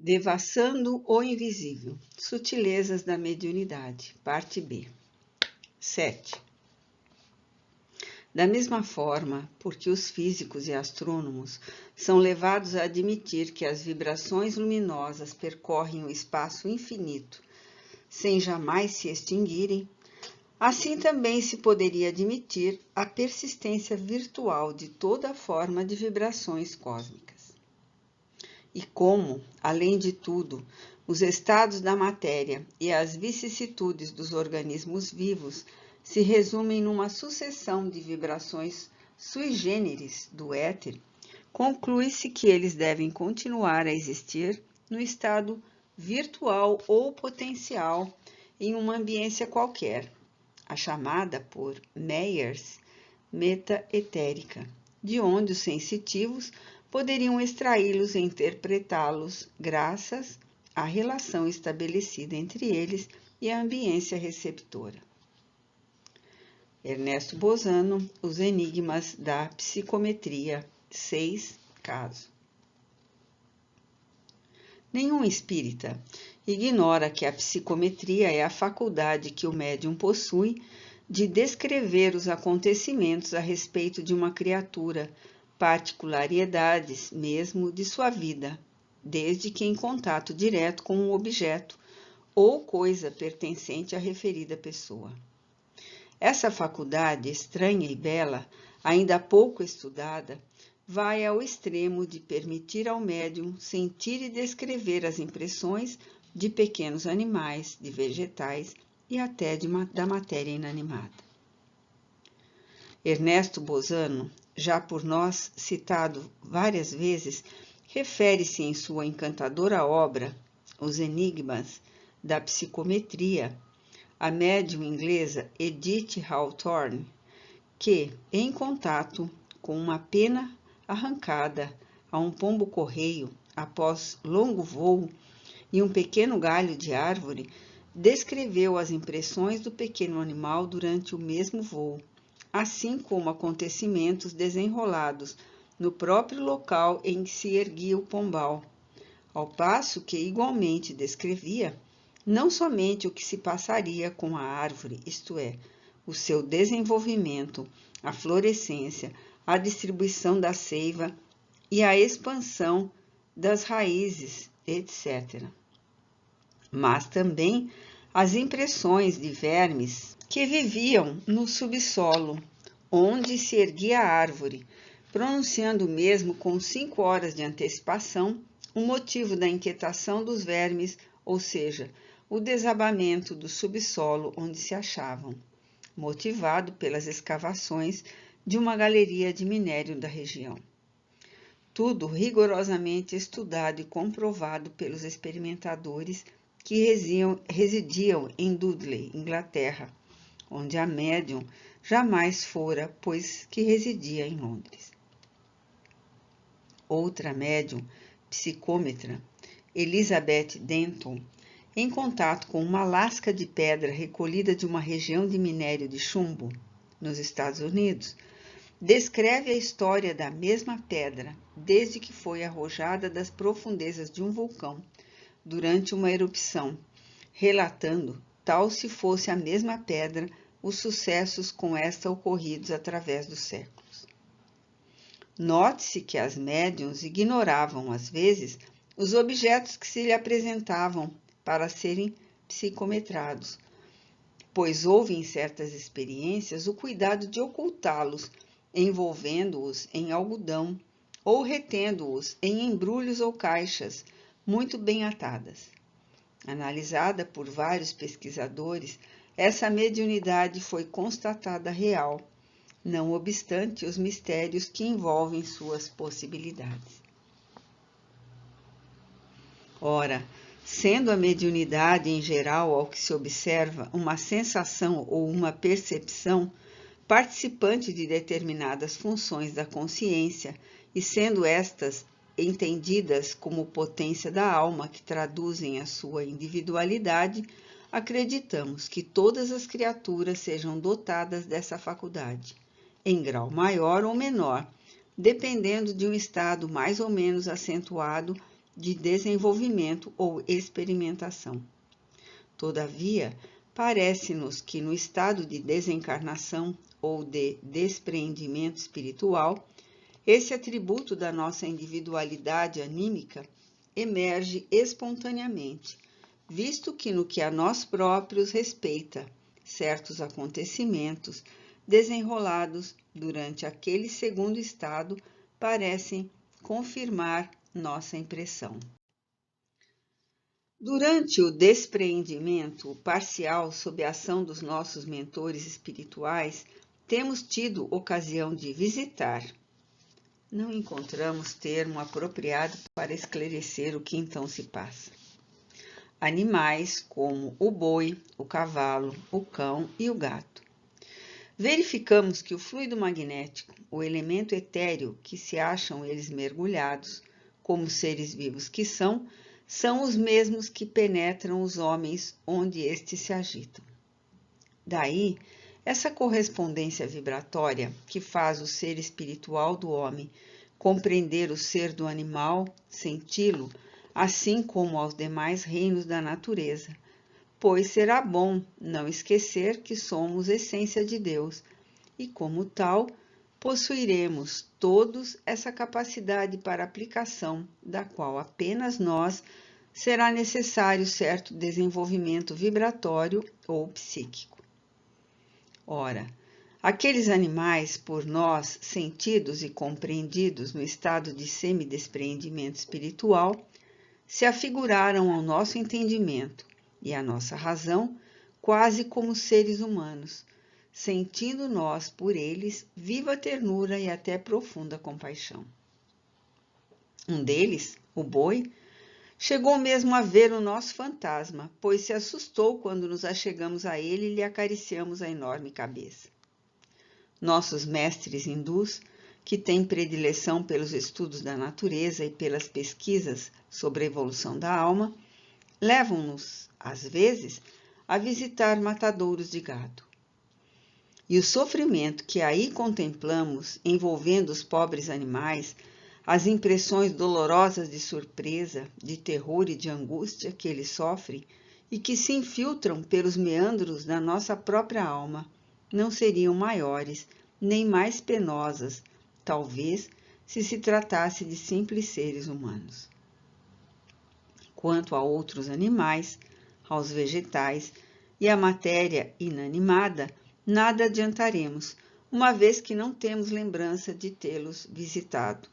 Devassando o invisível. Sutilezas da mediunidade. Parte B. 7. Da mesma forma, porque os físicos e astrônomos são levados a admitir que as vibrações luminosas percorrem o espaço infinito sem jamais se extinguirem, assim também se poderia admitir a persistência virtual de toda forma de vibrações cósmicas. E como, além de tudo, os estados da matéria e as vicissitudes dos organismos vivos se resumem numa sucessão de vibrações sui generis do éter, conclui-se que eles devem continuar a existir no estado virtual ou potencial em uma ambiência qualquer, a chamada por Meyers meta-etérica, de onde os sensitivos poderiam extraí-los e interpretá-los graças à relação estabelecida entre eles e a ambiência receptora. Ernesto Bozano, Os Enigmas da Psicometria, 6, caso. Nenhum espírita ignora que a psicometria é a faculdade que o médium possui de descrever os acontecimentos a respeito de uma criatura, particularidades mesmo de sua vida, desde que em contato direto com um objeto ou coisa pertencente à referida pessoa. Essa faculdade estranha e bela, ainda pouco estudada, vai ao extremo de permitir ao médium sentir e descrever as impressões de pequenos animais, de vegetais e até da matéria inanimada. Ernesto Bozano, já por nós citado várias vezes, refere-se em sua encantadora obra, Os Enigmas da Psicometria, à médium inglesa Edith Hawthorne, que, em contato com uma pena arrancada a um pombo-correio após longo voo e um pequeno galho de árvore, descreveu as impressões do pequeno animal durante o mesmo voo, assim como acontecimentos desenrolados no próprio local em que se erguia o pombal, ao passo que igualmente descrevia não somente o que se passaria com a árvore, isto é, o seu desenvolvimento, a florescência, a distribuição da seiva e a expansão das raízes, etc. Mas também as impressões de vermes que viviam no subsolo, onde se erguia a árvore, pronunciando mesmo com 5 horas de antecipação o motivo da inquietação dos vermes, ou seja, o desabamento do subsolo onde se achavam, motivado pelas escavações de uma galeria de minério da região. Tudo rigorosamente estudado e comprovado pelos experimentadores que residiam em Dudley, Inglaterra, onde a médium jamais fora, pois que residia em Londres. Outra médium, psicômetra, Elizabeth Denton, em contato com uma lasca de pedra recolhida de uma região de minério de chumbo, nos Estados Unidos, descreve a história da mesma pedra desde que foi arrojada das profundezas de um vulcão durante uma erupção, relatando, tal se fosse a mesma pedra, os sucessos com esta ocorridos através dos séculos. Note-se que as médiuns ignoravam, às vezes, os objetos que se lhe apresentavam para serem psicometrados, pois houve em certas experiências o cuidado de ocultá-los, envolvendo-os em algodão ou retendo-os em embrulhos ou caixas muito bem atadas. Analisada por vários pesquisadores, essa mediunidade foi constatada real, não obstante os mistérios que envolvem suas possibilidades. Ora, sendo a mediunidade em geral ao que se observa uma sensação ou uma percepção, participante de determinadas funções da consciência, e sendo estas entendidas como potência da alma que traduzem a sua individualidade, acreditamos que todas as criaturas sejam dotadas dessa faculdade, em grau maior ou menor, dependendo de um estado mais ou menos acentuado de desenvolvimento ou experimentação. Todavia, parece-nos que no estado de desencarnação ou de despreendimento espiritual, esse atributo da nossa individualidade anímica emerge espontaneamente, visto que no que a nós próprios respeita, certos acontecimentos desenrolados durante aquele segundo estado parecem confirmar nossa impressão. Durante o despreendimento parcial sob a ação dos nossos mentores espirituais, temos tido ocasião de visitar. Não encontramos termo apropriado para esclarecer o que então se passa. Animais como o boi, o cavalo, o cão e o gato. Verificamos que o fluido magnético, o elemento etéreo que se acham eles mergulhados, como seres vivos que são os mesmos que penetram os homens onde estes se agitam. Daí, essa correspondência vibratória que faz o ser espiritual do homem compreender o ser do animal, senti-lo, assim como aos demais reinos da natureza, pois será bom não esquecer que somos essência de Deus e, como tal, possuiremos todos essa capacidade para aplicação, da qual apenas nós será necessário certo desenvolvimento vibratório ou psíquico. Ora, aqueles animais, por nós sentidos e compreendidos no estado de semidespreendimento espiritual, se afiguraram ao nosso entendimento e à nossa razão quase como seres humanos, sentindo nós por eles viva ternura e até profunda compaixão. Um deles, o boi, chegou mesmo a ver o nosso fantasma, pois se assustou quando nos achegamos a ele e lhe acariciamos a enorme cabeça. Nossos mestres hindus, que têm predileção pelos estudos da natureza e pelas pesquisas sobre a evolução da alma, levam-nos, às vezes, a visitar matadouros de gado. E o sofrimento que aí contemplamos envolvendo os pobres animais, as impressões dolorosas de surpresa, de terror e de angústia que eles sofrem e que se infiltram pelos meandros da nossa própria alma, não seriam maiores nem mais penosas, talvez, se tratasse de simples seres humanos. Quanto a outros animais, aos vegetais e à matéria inanimada, nada adiantaremos, uma vez que não temos lembrança de tê-los visitado.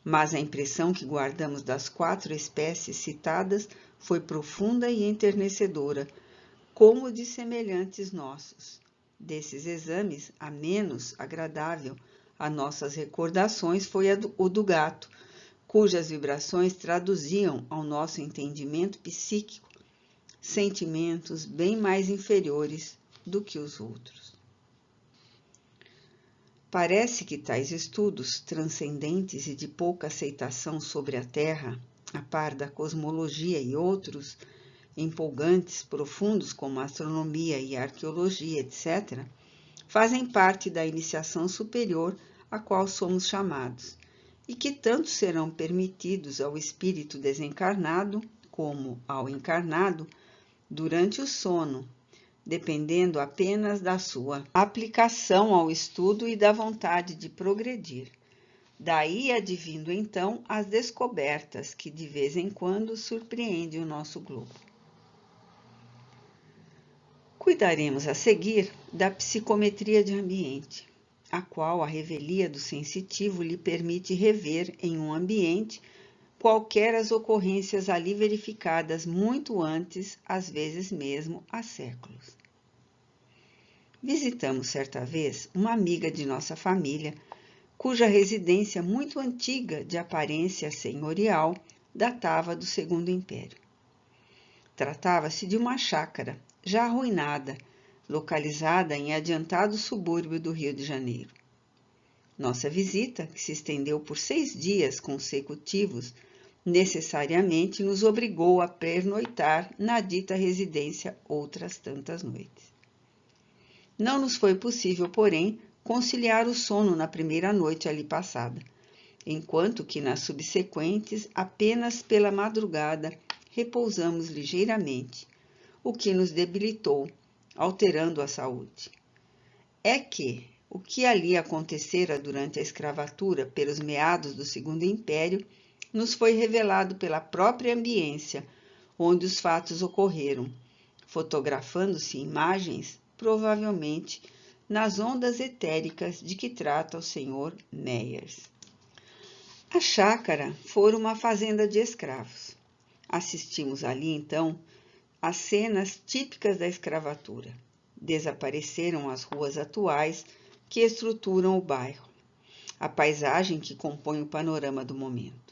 Mas a impressão que guardamos das 4 espécies citadas foi profunda e enternecedora, como de semelhantes nossos. Desses exames, a menos agradável a nossas recordações foi o do gato, cujas vibrações traduziam ao nosso entendimento psíquico sentimentos bem mais inferiores do que os outros. Parece que tais estudos transcendentes e de pouca aceitação sobre a Terra, a par da cosmologia e outros empolgantes, profundos como a astronomia e a arqueologia, etc., fazem parte da iniciação superior a qual somos chamados, e que tanto serão permitidos ao espírito desencarnado como ao encarnado durante o sono, dependendo apenas da sua aplicação ao estudo e da vontade de progredir. Daí advindo então as descobertas que de vez em quando surpreendem o nosso globo. Cuidaremos a seguir da psicometria de ambiente, a qual a revelia do sensitivo lhe permite rever em um ambiente qualquer as ocorrências ali verificadas muito antes, às vezes mesmo há séculos. Visitamos certa vez uma amiga de nossa família, cuja residência muito antiga, de aparência senhorial, datava do Segundo Império. Tratava-se de uma chácara, já arruinada, localizada em adiantado subúrbio do Rio de Janeiro. Nossa visita, que se estendeu por 6 dias consecutivos, necessariamente nos obrigou a pernoitar na dita residência outras tantas noites. Não nos foi possível, porém, conciliar o sono na primeira noite ali passada, enquanto que nas subsequentes, apenas pela madrugada, repousamos ligeiramente, o que nos debilitou, alterando a saúde. É que o que ali acontecera durante a escravatura pelos meados do Segundo Império nos foi revelado pela própria ambiência onde os fatos ocorreram, fotografando-se imagens, provavelmente, nas ondas etéricas de que trata o Sr. Meyers. A chácara fora uma fazenda de escravos. Assistimos ali, então, às cenas típicas da escravatura. Desapareceram as ruas atuais que estruturam o bairro, a paisagem que compõe o panorama do momento.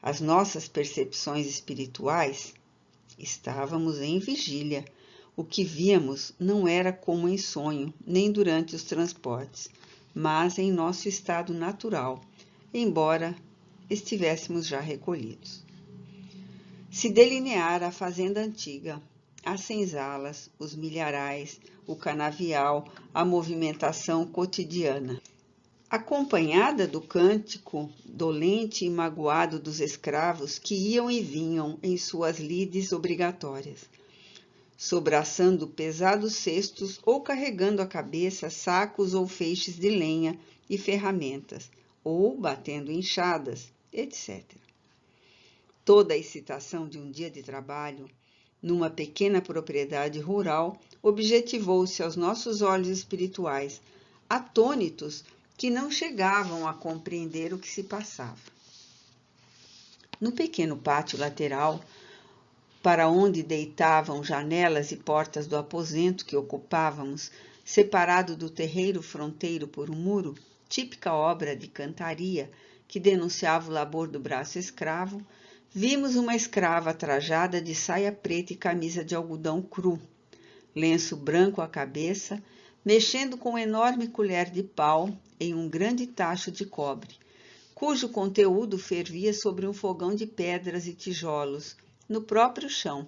As nossas percepções espirituais, estávamos em vigília. O que víamos não era como em sonho, nem durante os transportes, mas em nosso estado natural, embora estivéssemos já recolhidos. Se delineara a fazenda antiga, as senzalas, os milharais, o canavial, a movimentação cotidiana, acompanhada do cântico dolente e magoado dos escravos que iam e vinham em suas lides obrigatórias, sobraçando pesados cestos ou carregando à cabeça sacos ou feixes de lenha e ferramentas, ou batendo enxadas, etc. Toda a excitação de um dia de trabalho, numa pequena propriedade rural, objetivou-se aos nossos olhos espirituais, atônitos que não chegavam a compreender o que se passava. No pequeno pátio lateral, para onde deitavam janelas e portas do aposento que ocupávamos, separado do terreiro fronteiro por um muro, típica obra de cantaria que denunciava o labor do braço escravo, vimos uma escrava trajada de saia preta e camisa de algodão cru, lenço branco à cabeça, mexendo com enorme colher de pau em um grande tacho de cobre, cujo conteúdo fervia sobre um fogão de pedras e tijolos, no próprio chão,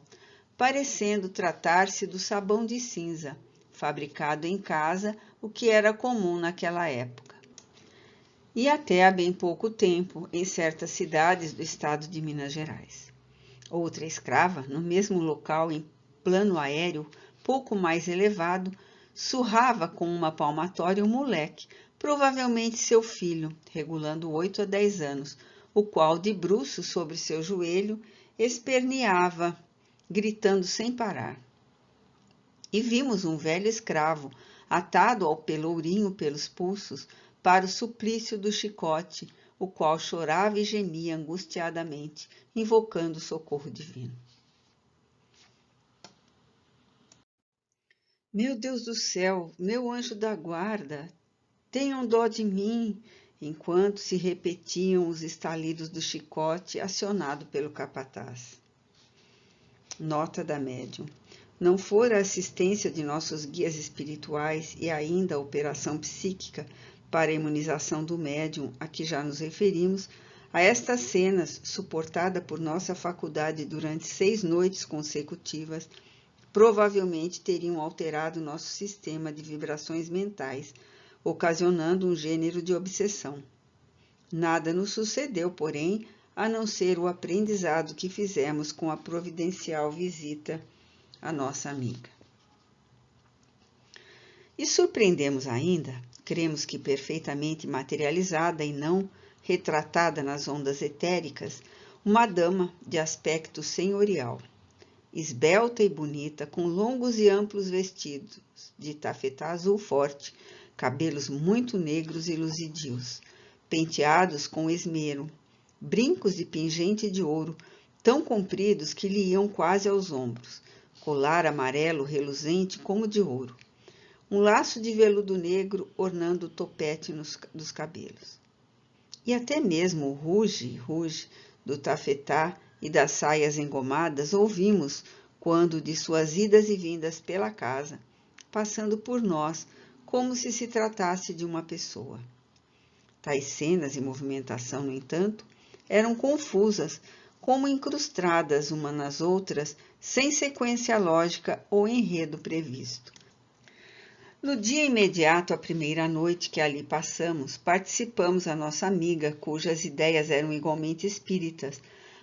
parecendo tratar-se do sabão de cinza, fabricado em casa, o que era comum naquela época. E até há bem pouco tempo, em certas cidades do estado de Minas Gerais. Outra escrava, no mesmo local, em plano aéreo, pouco mais elevado, surrava com uma palmatória um moleque, provavelmente seu filho, regulando 8 a 10 anos, o qual, de bruços sobre seu joelho, esperneava, gritando sem parar. E vimos um velho escravo, atado ao pelourinho pelos pulsos, para o suplício do chicote, o qual chorava e gemia angustiadamente, invocando o socorro divino. Meu Deus do céu, meu anjo da guarda, tenham dó de mim, enquanto se repetiam os estalidos do chicote acionado pelo capataz. Nota da médium. Não fora a assistência de nossos guias espirituais e ainda a operação psíquica para a imunização do médium a que já nos referimos, a estas cenas, suportada por nossa faculdade durante 6 noites consecutivas, provavelmente teriam alterado nosso sistema de vibrações mentais, ocasionando um gênero de obsessão. Nada nos sucedeu, porém, a não ser o aprendizado que fizemos com a providencial visita à nossa amiga. E surpreendemos ainda, cremos que perfeitamente materializada e não retratada nas ondas etéricas, uma dama de aspecto senhorial, esbelta e bonita, com longos e amplos vestidos de tafetá azul forte, cabelos muito negros e luzidios, penteados com esmero, brincos de pingente de ouro, tão compridos que lhe iam quase aos ombros, colar amarelo reluzente como de ouro, um laço de veludo negro ornando o topete dos cabelos. E até mesmo o ruge do tafetá e das saias engomadas ouvimos quando de suas idas e vindas pela casa, passando por nós como se tratasse de uma pessoa. Tais cenas e movimentação, no entanto, eram confusas, como incrustadas umas nas outras, sem sequência lógica ou enredo previsto. No dia imediato à primeira noite que ali passamos, participamos a nossa amiga, cujas ideias eram igualmente espíritas,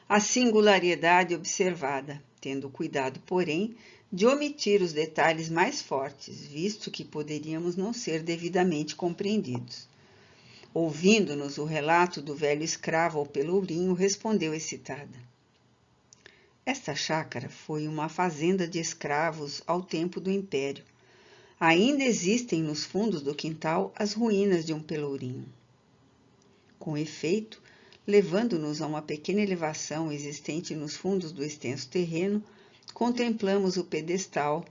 a singularidade observada, tendo cuidado, porém, de omitir os detalhes mais fortes, visto que poderíamos não ser devidamente compreendidos. Ouvindo-nos o relato do velho escravo ao pelourinho, respondeu excitada: esta chácara foi uma fazenda de escravos ao tempo do Império. Ainda existem nos fundos do quintal as ruínas de um pelourinho. Com efeito, levando-nos a uma pequena elevação existente nos fundos do extenso terreno, contemplamos o pedestal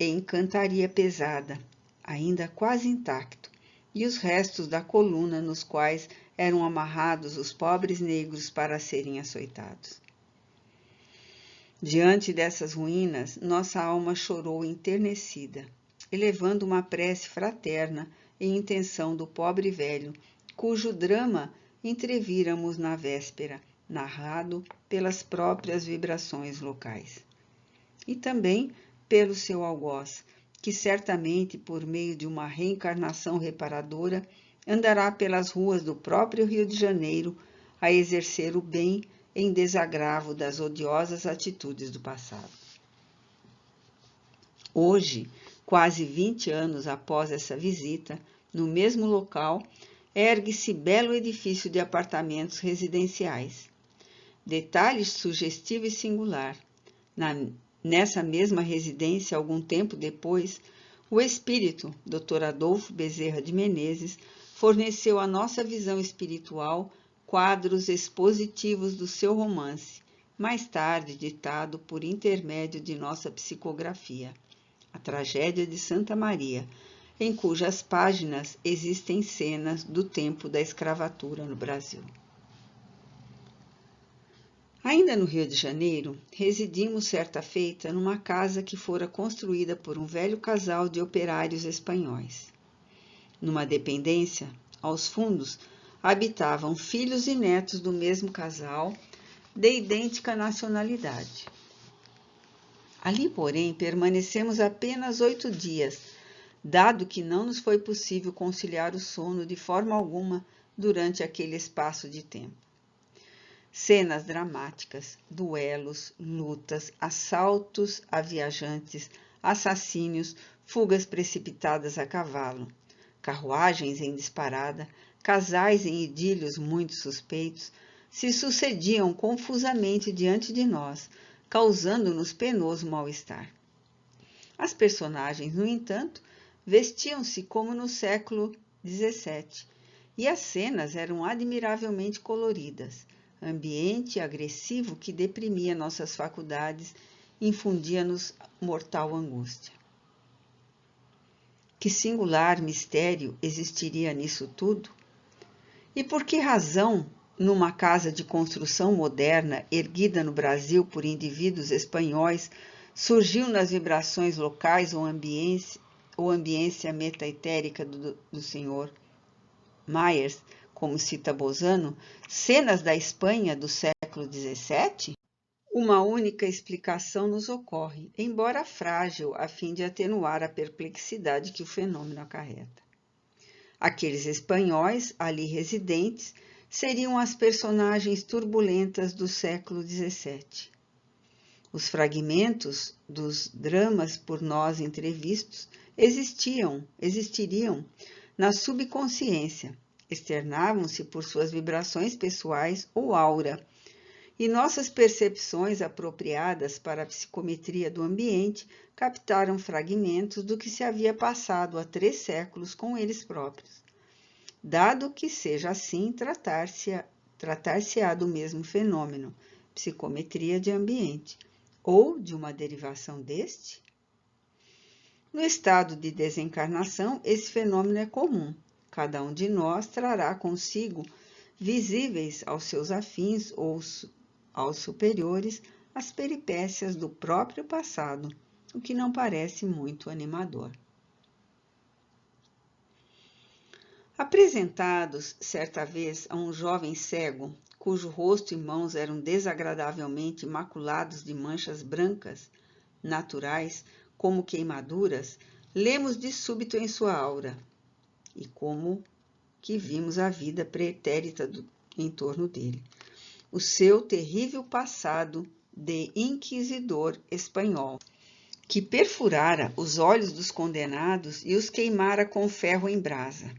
em cantaria pesada, ainda quase intacto, e os restos da coluna nos quais eram amarrados os pobres negros para serem açoitados. Diante dessas ruínas, nossa alma chorou enternecida, elevando uma prece fraterna em intenção do pobre velho, cujo drama entrevíramos na véspera, narrado pelas próprias vibrações locais. E também pelo seu algoz, que certamente, por meio de uma reencarnação reparadora, andará pelas ruas do próprio Rio de Janeiro a exercer o bem em desagravo das odiosas atitudes do passado. Hoje, quase 20 anos após essa visita, no mesmo local, ergue-se belo edifício de apartamentos residenciais. Detalhe sugestivo e singular. Nessa mesma residência, algum tempo depois, o espírito, Dr. Adolfo Bezerra de Menezes, forneceu à nossa visão espiritual quadros expositivos do seu romance, mais tarde ditado por intermédio de nossa psicografia, A Tragédia de Santa Maria, em cujas páginas existem cenas do tempo da escravatura no Brasil. Ainda no Rio de Janeiro, residimos certa feita numa casa que fora construída por um velho casal de operários espanhóis. Numa dependência, aos fundos, habitavam filhos e netos do mesmo casal, de idêntica nacionalidade. Ali, porém, permanecemos apenas 8 dias, dado que não nos foi possível conciliar o sono de forma alguma durante aquele espaço de tempo. Cenas dramáticas, duelos, lutas, assaltos a viajantes, assassínios, fugas precipitadas a cavalo, carruagens em disparada, casais em idílios muito suspeitos, se sucediam confusamente diante de nós, causando-nos penoso mal-estar. As personagens, no entanto, vestiam-se como no século XVII, e as cenas eram admiravelmente coloridas, ambiente agressivo que deprimia nossas faculdades, infundia-nos mortal angústia. Que singular mistério existiria nisso tudo? E por que razão, numa casa de construção moderna erguida no Brasil por indivíduos espanhóis, surgiu nas vibrações locais ou ambiência metaetérica do Sr. Myers, como cita Bozano, cenas da Espanha do século XVII? Uma única explicação nos ocorre, embora frágil, a fim de atenuar a perplexidade que o fenômeno acarreta. Aqueles espanhóis ali residentes seriam as personagens turbulentas do século XVII. Os fragmentos dos dramas por nós entrevistos existiriam na subconsciência, externavam-se por suas vibrações pessoais ou aura, e nossas percepções apropriadas para a psicometria do ambiente captaram fragmentos do que se havia passado há 3 séculos com eles próprios. Dado que seja assim, tratar-se-á do mesmo fenômeno, psicometria de ambiente, ou de uma derivação deste? No estado de desencarnação, esse fenômeno é comum. Cada um de nós trará consigo, visíveis aos seus afins ou aos superiores, as peripécias do próprio passado, o que não parece muito animador. Apresentados certa vez a um jovem cego, cujo rosto e mãos eram desagradavelmente maculados de manchas brancas, naturais, como queimaduras, lemos de súbito em sua aura, e como que vimos a vida pretérita em torno dele, o seu terrível passado de inquisidor espanhol, que perfurara os olhos dos condenados e os queimara com ferro em brasa.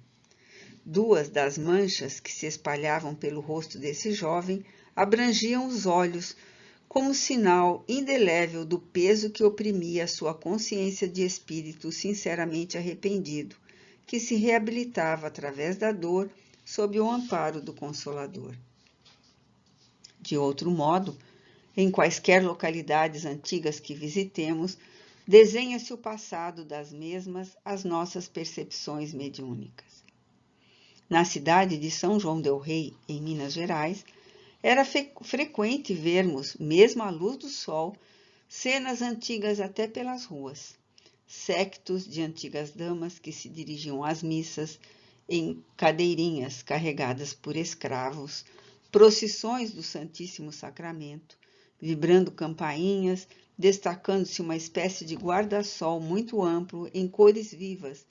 Duas das manchas que se espalhavam pelo rosto desse jovem abrangiam os olhos, como sinal indelével do peso que oprimia sua consciência de espírito sinceramente arrependido, que se reabilitava através da dor sob o amparo do Consolador. De outro modo, em quaisquer localidades antigas que visitemos, desenha-se o passado das mesmas às nossas percepções mediúnicas. Na cidade de São João del Rei, em Minas Gerais, era frequente vermos, mesmo à luz do sol, cenas antigas até pelas ruas. Séquitos de antigas damas que se dirigiam às missas em cadeirinhas carregadas por escravos, procissões do Santíssimo Sacramento, vibrando campainhas, destacando-se uma espécie de guarda-sol muito amplo em cores vivas,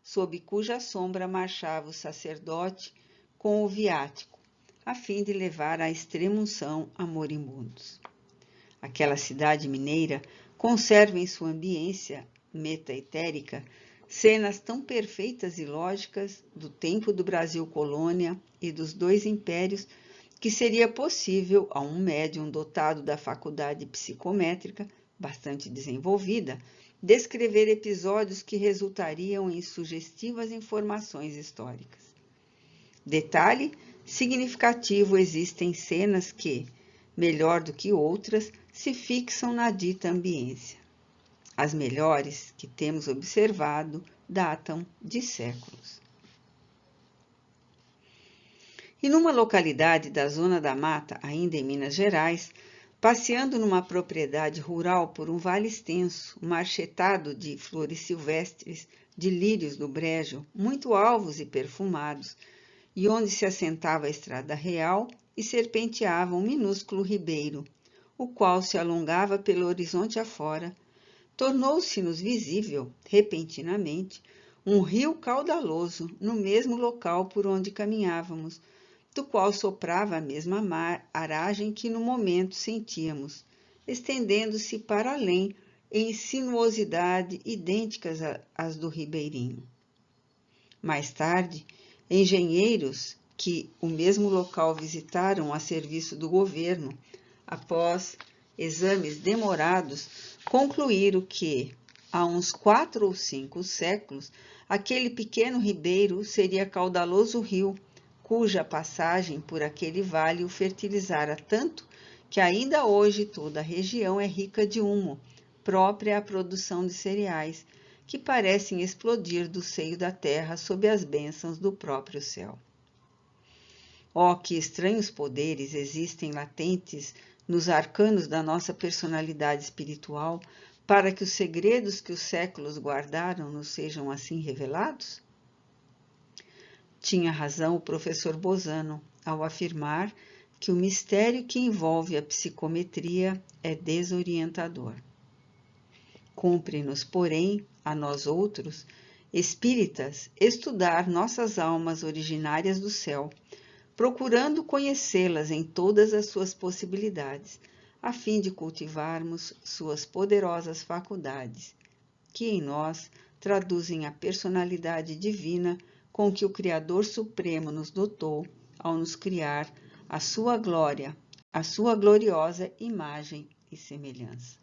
sob cuja sombra marchava o sacerdote com o viático, a fim de levar à extrema-unção a moribundos. Aquela cidade mineira conserva em sua ambiência meta-etérica cenas tão perfeitas e lógicas do tempo do Brasil colônia e dos dois impérios que seria possível a um médium dotado da faculdade psicométrica, bastante desenvolvida, descrever episódios que resultariam em sugestivas informações históricas. Detalhe significativo: existem cenas que, melhor do que outras, se fixam na dita ambiência. As melhores que temos observado datam de séculos. E numa localidade da Zona da Mata, ainda em Minas Gerais, passeando numa propriedade rural por um vale extenso, marchetado de flores silvestres, de lírios do brejo, muito alvos e perfumados, e onde se assentava a estrada real e serpenteava um minúsculo ribeiro, o qual se alongava pelo horizonte afora, tornou-se-nos visível, repentinamente, um rio caudaloso no mesmo local por onde caminhávamos, do qual soprava a mesma aragem que no momento sentíamos, estendendo-se para além em sinuosidade idênticas às do ribeirinho. Mais tarde, engenheiros que o mesmo local visitaram a serviço do governo, após exames demorados, concluíram que, há uns 4 ou 5 séculos, aquele pequeno ribeiro seria caudaloso rio, cuja passagem por aquele vale o fertilizara tanto que ainda hoje toda a região é rica de humo, própria à produção de cereais, que parecem explodir do seio da terra sob as bênçãos do próprio céu. Oh, que estranhos poderes existem latentes nos arcanos da nossa personalidade espiritual para que os segredos que os séculos guardaram nos sejam assim revelados? Tinha razão o professor Bozano ao afirmar que o mistério que envolve a psicometria é desorientador. Cumpre-nos, porém, a nós outros, espíritas, estudar nossas almas originárias do céu, procurando conhecê-las em todas as suas possibilidades, a fim de cultivarmos suas poderosas faculdades, que em nós traduzem a personalidade divina com que o Criador Supremo nos dotou ao nos criar a sua glória, a sua gloriosa imagem e semelhança.